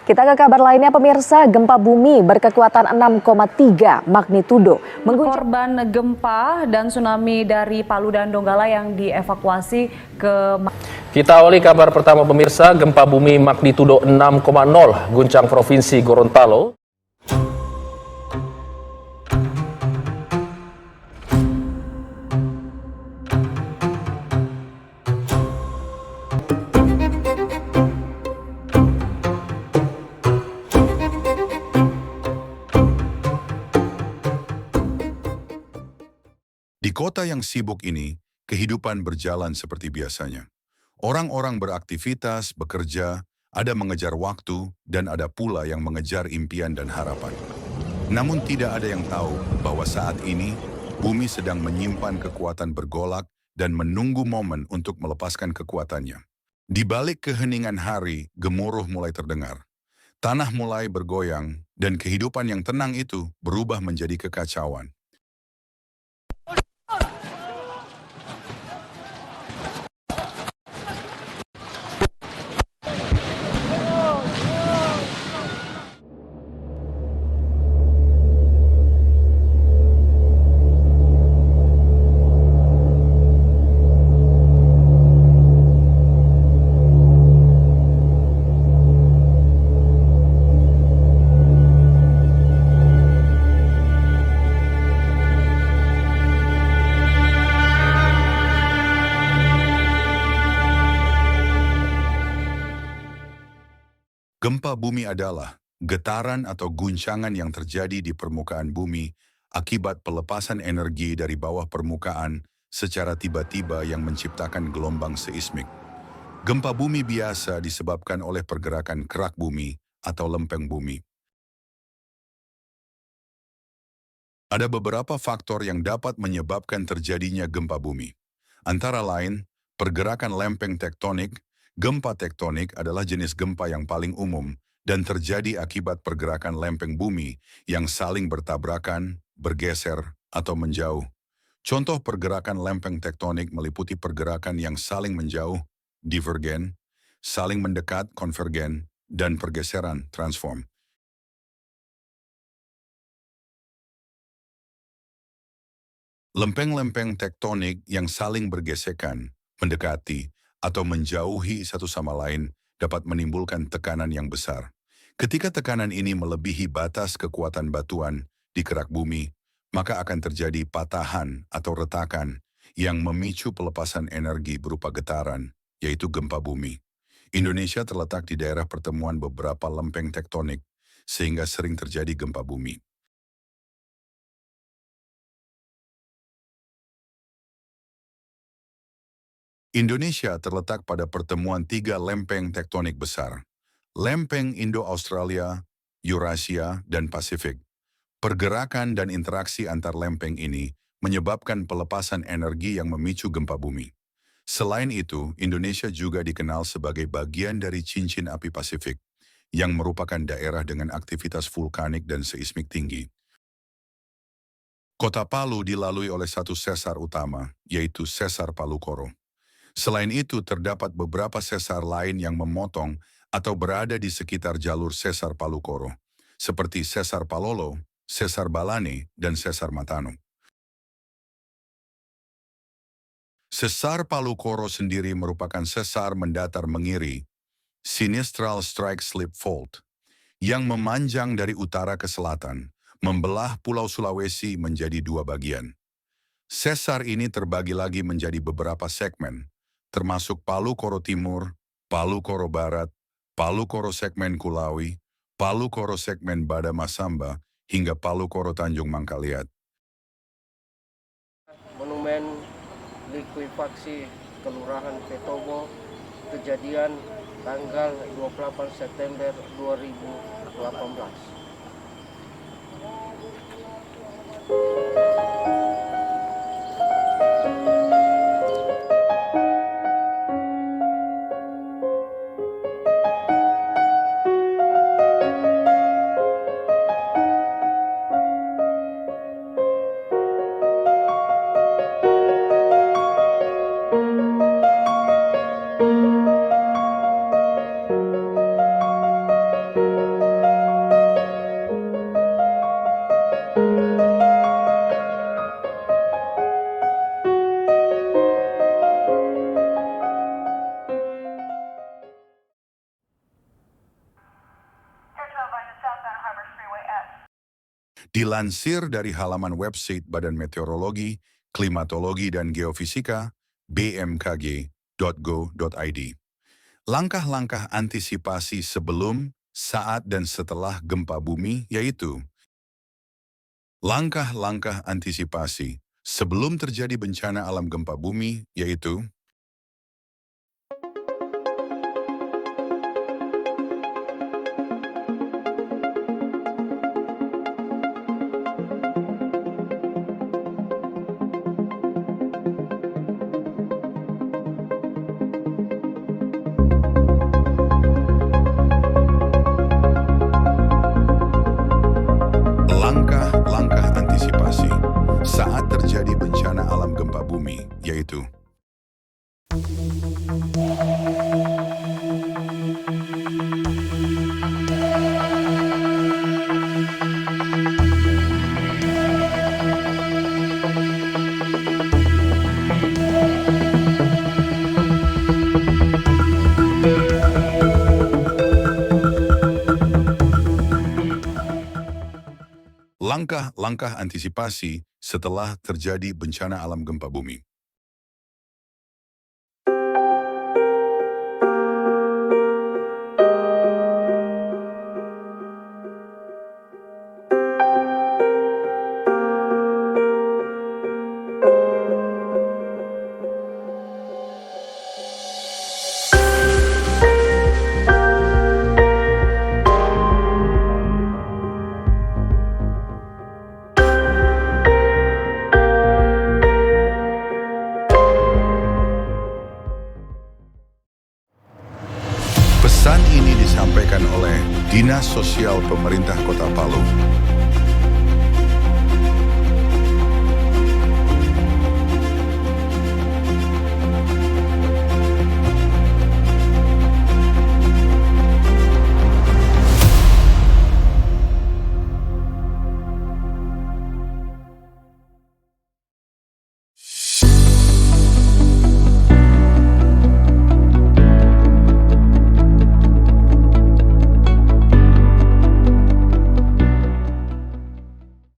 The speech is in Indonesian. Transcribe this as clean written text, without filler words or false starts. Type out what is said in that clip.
Kita ke kabar lainnya pemirsa, gempa bumi berkekuatan 6,3 magnitudo mengguncang korban gempa dan tsunami dari Palu dan Donggala yang dievakuasi ke. Kita awali kabar pertama pemirsa, gempa bumi magnitudo 6,0 guncang Provinsi Gorontalo. Di kota yang sibuk ini, kehidupan berjalan seperti biasanya. Orang-orang beraktivitas, bekerja, ada mengejar waktu, dan ada pula yang mengejar impian dan harapan. Namun tidak ada yang tahu bahwa saat ini, bumi sedang menyimpan kekuatan bergolak dan menunggu momen untuk melepaskan kekuatannya. Di balik keheningan hari, gemuruh mulai terdengar. Tanah mulai bergoyang, dan kehidupan yang tenang itu berubah menjadi kekacauan. Gempa bumi adalah getaran atau guncangan yang terjadi di permukaan bumi akibat pelepasan energi dari bawah permukaan secara tiba-tiba yang menciptakan gelombang seismik. Gempa bumi biasa disebabkan oleh pergerakan kerak bumi atau lempeng bumi. Ada beberapa faktor yang dapat menyebabkan terjadinya gempa bumi. Antara lain, pergerakan lempeng tektonik. Gempa tektonik adalah jenis gempa yang paling umum dan terjadi akibat pergerakan lempeng bumi yang saling bertabrakan, bergeser, atau menjauh. Contoh pergerakan lempeng tektonik meliputi pergerakan yang saling menjauh, divergen, saling mendekat, konvergen, dan pergeseran, transform. Lempeng-lempeng tektonik yang saling bergesekan, mendekati, atau menjauhi satu sama lain dapat menimbulkan tekanan yang besar. Ketika tekanan ini melebihi batas kekuatan batuan di kerak bumi, maka akan terjadi patahan atau retakan yang memicu pelepasan energi berupa getaran, yaitu gempa bumi. Indonesia terletak di daerah pertemuan beberapa lempeng tektonik, sehingga sering terjadi gempa bumi. Indonesia terletak pada pertemuan 3 lempeng tektonik besar, lempeng Indo-Australia, Eurasia, dan Pasifik. Pergerakan dan interaksi antar lempeng ini menyebabkan pelepasan energi yang memicu gempa bumi. Selain itu, Indonesia juga dikenal sebagai bagian dari cincin api Pasifik, yang merupakan daerah dengan aktivitas vulkanik dan seismik tinggi. Kota Palu dilalui oleh satu sesar utama, yaitu Sesar Palu Koro. Selain itu, terdapat beberapa sesar lain yang memotong atau berada di sekitar jalur Sesar Palu Koro, seperti Sesar Palolo, Sesar Balane, dan Sesar Matano. Sesar Palu Koro sendiri merupakan sesar mendatar mengiri, Sinistral Strike Slip Fault, yang memanjang dari utara ke selatan, membelah Pulau Sulawesi menjadi 2 bagian. Sesar ini terbagi lagi menjadi beberapa segmen, termasuk Palu Koro Timur, Palu Koro Barat, Palu Koro segmen Kulawi, Palu Koro segmen Bada Masamba, hingga Palu Koro Tanjung Mangkaliat. Monumen likuifaksi Kelurahan Petobo, kejadian tanggal 28 September 2018. Dilansir dari halaman website Badan Meteorologi, Klimatologi dan Geofisika bmkg.go.id. Langkah-langkah antisipasi sebelum, saat, dan setelah gempa bumi yaitu langkah-langkah antisipasi sebelum terjadi bencana alam gempa bumi yaitu langkah-langkah antisipasi saat terjadi bencana alam gempa bumi yaitu langkah-langkah antisipasi setelah terjadi bencana alam gempa bumi. Pesan ini disampaikan oleh Dinas Sosial Pemerintah Kota Palu